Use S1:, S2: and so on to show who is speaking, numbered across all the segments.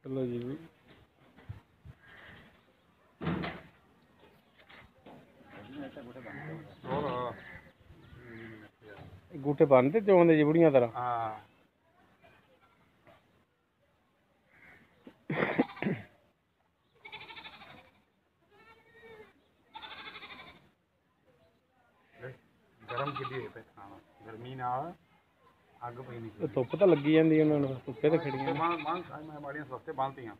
S1: चलो जी गूठे बनते चौंदे जी बुढ़िया तरह।
S2: गरम कि गर्मी नाल अग पई नहीं
S1: धुप तो लगी जाती उन्होंने धुप्पे तो खड़ियां
S2: माड़ियां सस्ते बांधतियां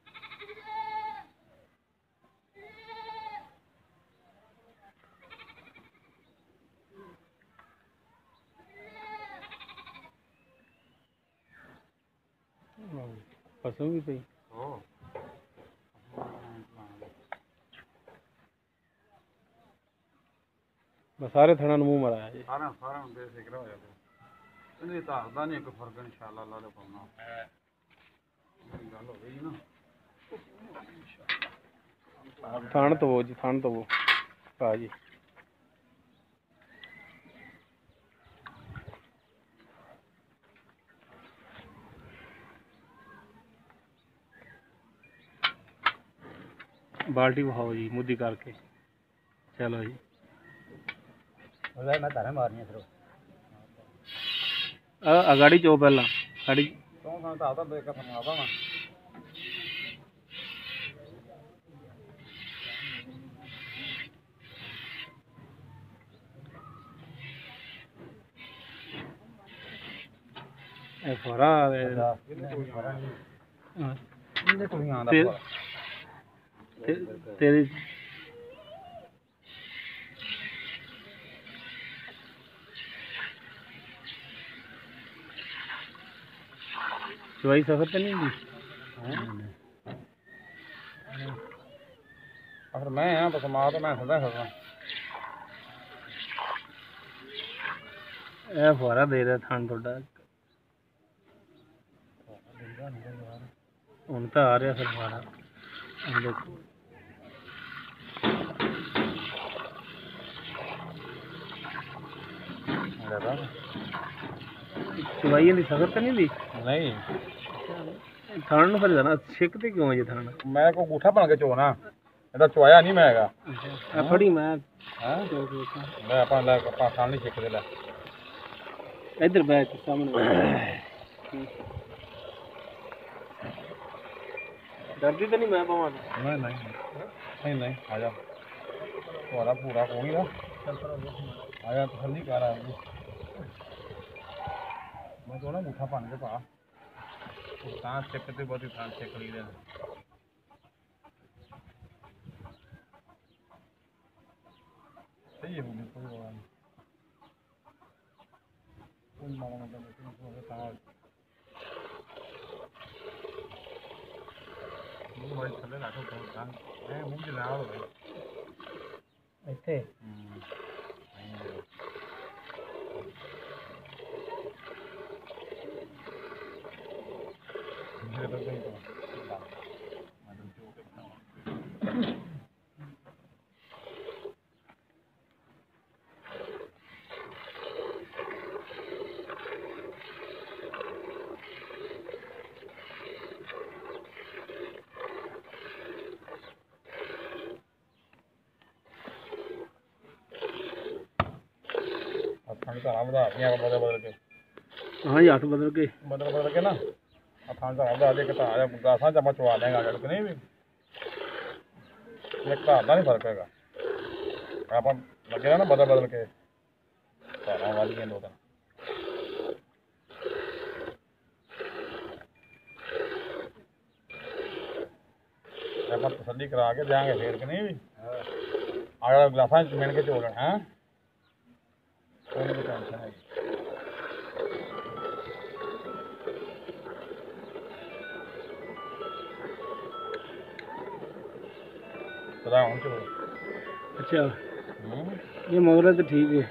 S1: पसू भी पई सारे थणा मूँह मराया जी
S2: सारा सारा बेफिक्र हो जाते इन्हें धार का नहीं एक फर्क इंशाल्लाह अल्लाह दे पाना गल हो गई ना
S1: थण तो जी थण तो हाँ जी बाल्टी बहाओ जी मुद्दी करके चलो जी
S2: मैं धारे मारनी फिर
S1: अगाड़ी चो पहला गाड़ी
S2: तो धार देख कर समझाता ना
S1: फरा तेरी चवाई सफर तो नहीं होगी
S2: फिर मैं हाँ बस मां तो मैं सदा करना
S1: ए फुहारा दे रहा थान थोड़ा हूँ तो आ रहा फिर फुहारा देखो चवाई की सफर तो नहीं दी
S2: नहीं
S1: थान फिर जाना छिकते क्यों है जी थान
S2: मैं को गूठा बन के चोना ਇਹਦਾ ਚੁਆਇਆ ਨਹੀਂ ਮੈਂ ਹੈਗਾ
S1: ਆ ਫੜੀ ਮੈਂ
S2: ਹਾਂ ਮੈਂ ਆਪਾਂ ਲੈ ਆਪਾਂ ਸਾਹਮਣੇ ਛਿੱਕਦੇ ਲੈ
S1: ਇੱਧਰ ਬੈਠ ਸਾਹਮਣੇ ਡਰਦੀ ਤਾਂ ਨਹੀਂ ਮੈਂ ਪਾਵਾਂ
S2: ਨਹੀਂ ਨਹੀਂ ਨਹੀਂ ਆ ਜਾ ਤੁਹਾਡਾ ਪੂਰਾ ਕੋਣੀ ਦਾ ਆ ਜਾ ਤਸੱਲੀ ਕਰ ਆ ਮੈਂ ਤੋਂ ਨਾ ਮੁੱਠਾ ਬਣ ਕੇ ਪਾ ਤਾਂ ਚੱਕ ਤੇ ਬਹੁਤੀ ਥਾਂ ਚੱਕ ਲਈ ਦੇ सही है मुझे कोई बात नहीं कोई मारा मतलब इसमें तो कहाँ मुझे भाई चले ना तो काम मैं मुझे ना हो भाई
S1: ਇੱਥੇ
S2: मुझे तो नहीं तो थान का नाम बता दिया बदल के
S1: हाँ जी हथ बदल के
S2: ना थान का नाम बता दे कि आजा गासा जमा चवा देंगे आगे कि नहीं भी एक घर का नहीं फर्क हैगा आप लगे ना बदल के धारा वाली दो दिन आप तसली करा के देंगे फिर कि नहीं भी आगे गिलासा मिन के चोल है टेंशन है
S1: अच्छा ये मगरा तो ठीक है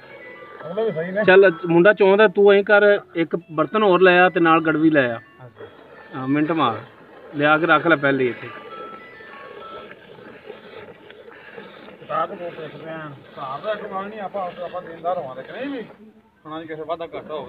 S2: भी सही ने
S1: चल मुंडा चाहता तू ऐ कर एक बर्तन होर ले आ ते नाल गड़वी ले आ हाँ मिनट मार लिया के रख ले पहले इत्थे
S2: नहीं आप देनदार होवा कि नहीं भी सुना किसी वाधा घाटा हो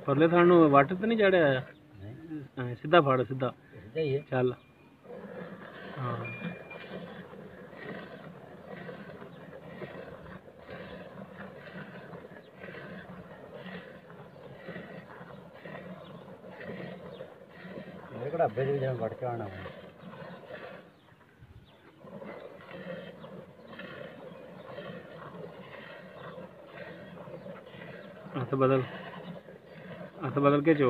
S1: ਪਰਲੇ ਥਾਂ ਨੂੰ ਵੱਟ ਤੇ ਨਹੀਂ ਚੜਿਆ ਆ? ਸਿੱਧਾ ਫੜ, ਸਿੱਧਾ
S3: ਸਿੱਧਾ ਹੀ ਹੈ।
S1: ਚੱਲ। ਹਾਂ
S3: ਮੇਰੇ ਘੜਾਬੇ ਦੇ ਵੀ ਜਿਵੇਂ ਵੱਟ ਚੜਾਉਣਾ
S1: ਹੱਥ ਬਦਲ, ਹੱਥ ਬਦਲ ਕੇ ਚੋ,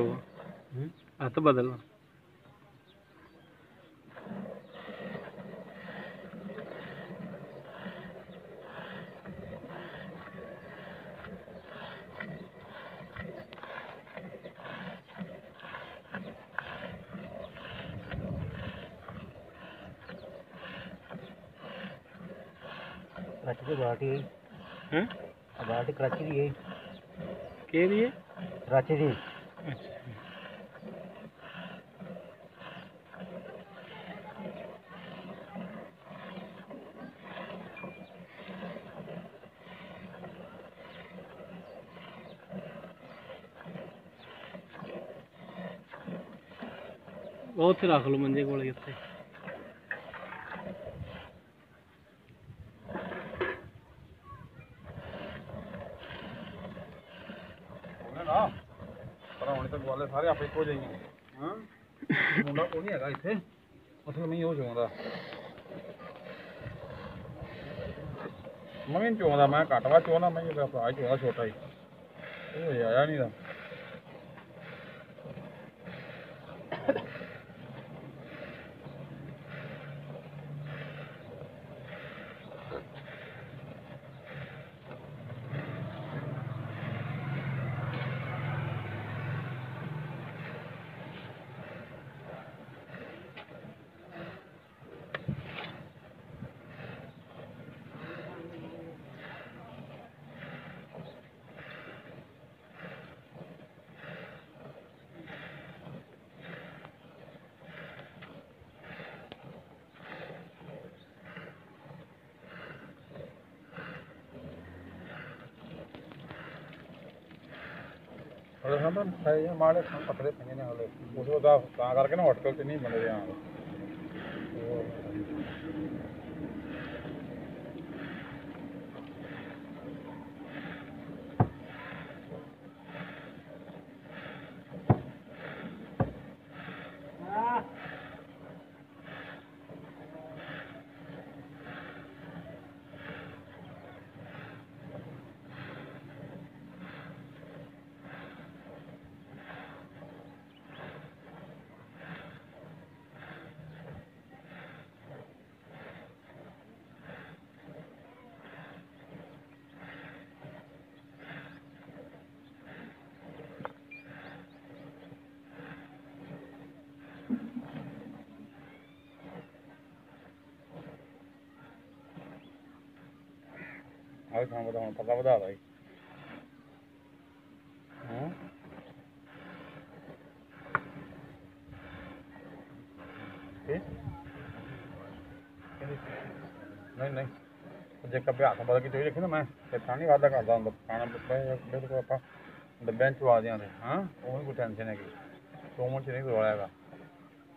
S1: ਹੱਥ ਬਦਲ।
S3: ਕਰਾਚੀ ਦੀ ਬਾਟੀ ਹੈ।
S1: ਹੈਂ?
S3: ਬਾਟੀ ਕਰਾਚੀ ਦੀ ਹੈ।
S1: ਕੀ ਦੀ ਹੈ?
S3: ਕਰਾਚੀ ਦੀ।
S1: ਉਹ ਉੱਥੇ ਰੱਖ ਲਓ ਮੰਜੇ ਕੋਲ ਉੱਥੇ।
S2: ਨਾ ਪਰ ਹੁਣ ਤਾਂ ਗਵਾਲੇ ਸਾਰੇ ਆਪੇ ਇੱਕੋ ਜਿਹੇ ਹੀ ਹਾਂ। ਮੁੰਡਾ ਕੋਈ ਨਹੀਂ ਹੈਗਾ ਇੱਥੇ, ਉੱਥੇ ਨਹੀਂ ਉਹ ਚੋਂਦਾ। ਮੈਂ ਵੀ ਚੋਂਦਾ, ਮੈਂ ਘੱਟ ਵਾ ਚੋਂਦਾ, ਮੈਂ ਮੇਰਾ ਭਰਾ ਚੋਂਦਾ ਛੋਟਾ ਹੀ, ਉਹ ਆਇਆ ਨਹੀਂ ਦਾ। ਹਲੇ ਸਾਹਮਣੇ ਖਾਏ ਮਾੜੇ ਪਕੜੇ ਪਈਆਂ ਨੇ ਹਲੇ, ਉਸ ਦਾ ਤਾਂ ਕਰਕੇ ਨਾ ਹੋਟਲ 'ਚ ਨਹੀਂ ਬਣੇ ਰਿਹਾ। ਆਹ ਥਾਂ ਵਧਾਉਣ ਪਤਾ ਵਧਾਦਾ ਜੀ। ਹਾਂ ਨਹੀਂ ਨਹੀਂ, ਜੇ ਕੱਬੇ ਹੱਥ ਬਦਲ ਕੇ ਚੋਈ ਰੱਖੀ ਨਾ, ਮੈਂ ਤੇ ਤਾਂ ਨਹੀਂ ਵਾਧਾ ਕਰਦਾ ਹੁੰਦਾ ਖਾਣਾ ਬਿਲਕੁਲ ਆਪਾਂ ਡੱਬਿਆਂ 'ਚ ਪਵਾ ਦਿਆਂਗੇ। ਹਾਂ ਉਹ ਨਹੀਂ ਕੋਈ ਟੈਨਸ਼ਨ ਹੈਗੀ, ਚੋਮਣ 'ਚ ਨਹੀਂ ਰੌਲਾ ਹੈਗਾ।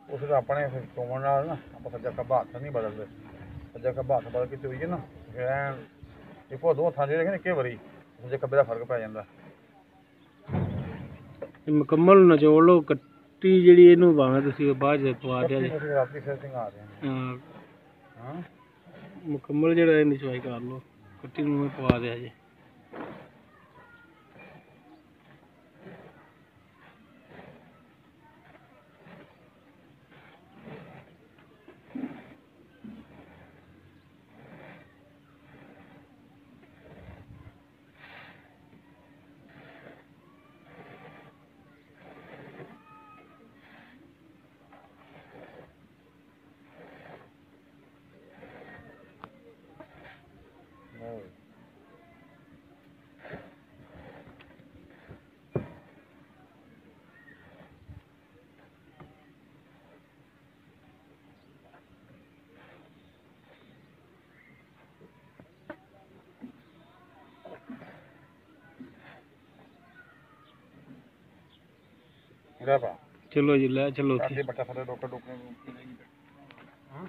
S2: ਉਸ ਦਾ ਆਪਣੇ ਫਿਰ ਚੋਮਣ ਨਾਲ ਨਾ ਆਪਾਂ ਸੱਜਾ ਖੱਬਾ ਹੱਥ ਨਹੀਂ ਬਦਲਦੇ, ਸੱਜਾ ਖੱਬਾ ਹੱਥ ਬਦਲ ਕੇ ਚੋਈਏ ਨਾ ਫਿਰ ਐਨ ਇੱਕੋ ਦੋ ਹੱਥਾਂ 'ਚ ਰੱਖੇ ਨਾ ਇੱਕੇ ਵਾਰੀ ਸੱਜੇ ਖੱਬੇ ਦਾ ਫਰਕ ਪੈ ਜਾਂਦਾ।
S1: ਮੁਕੰਮਲ ਨਿਚੋੜ ਲਓ ਕੱਟੀ ਜਿਹੜੀ, ਇਹਨੂੰ ਭਾਵੇਂ ਤੁਸੀਂ ਬਾਅਦ 'ਚ ਪਵਾ ਦਿਆ ਜੇ।
S2: ਰਾਤੀ ਸੈਟਿੰਗ ਆ ਰਹੇ ਹਾਂ।
S1: ਮੁਕੰਮਲ ਜਿਹੜਾ ਨਿਚੋੜ ਕਰ ਲਓ, ਕੱਟੀ ਨੂੰ ਪਵਾ ਦਿਆ ਜੇ।
S2: ਲੈ ਪਾ
S1: ਚਲੋ ਜੀ ਲੈ ਚਲੋ ਉੱਥੇ
S2: ਸਾਡੇ ਬੱਟਾ ਸਾਡੇ ਡੋਕਰ ਡੋਕਰ ਹਾਂ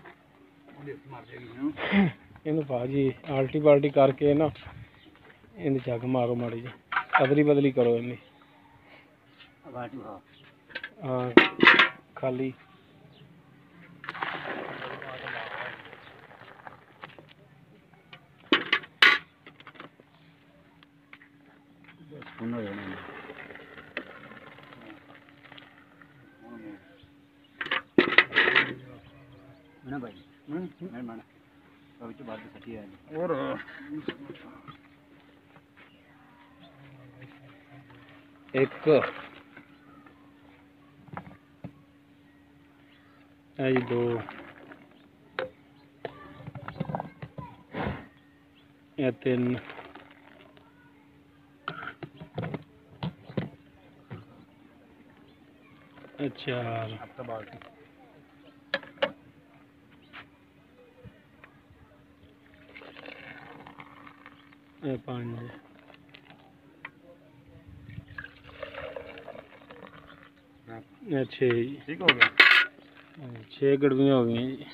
S2: ਉਹਦੇ ਮਾਰ ਜਾਏਗੀ ਹਾਂ
S1: ਇਹਨੂੰ ਭਾਜੀ ਆਲਟੀ ਪਾਲਟੀ ਕਰਕੇ ਨਾ ਇਹਦੀ ਜੱਗ ਮਾਰੋ ਮਾੜੀ ਜੀ ਅਦਲੀ ਬਦਲੀ ਕਰੋ ਇਹਦੀ
S3: बाल्टी हाँ
S1: ਹਾਂ ਖਾਲੀ
S3: सुन हो जाना है ना भाई मैं माना अभी तो बात सच्ची है
S2: ਹੋਰ
S1: ਇੱਕ ਇਹ ਜੀ ਦੋ ਇਹ ਤਿੰਨ ਇਹ ਚਾਰ
S2: अब तो बाल्टी
S1: ਇਹ ਪੰਜ ਇਹ ਛੇ ਜੀ
S2: ठीक हो गया
S1: 6 ਗੜਵੀਆਂ ਹੋ ਗਈਆਂ ਜੀ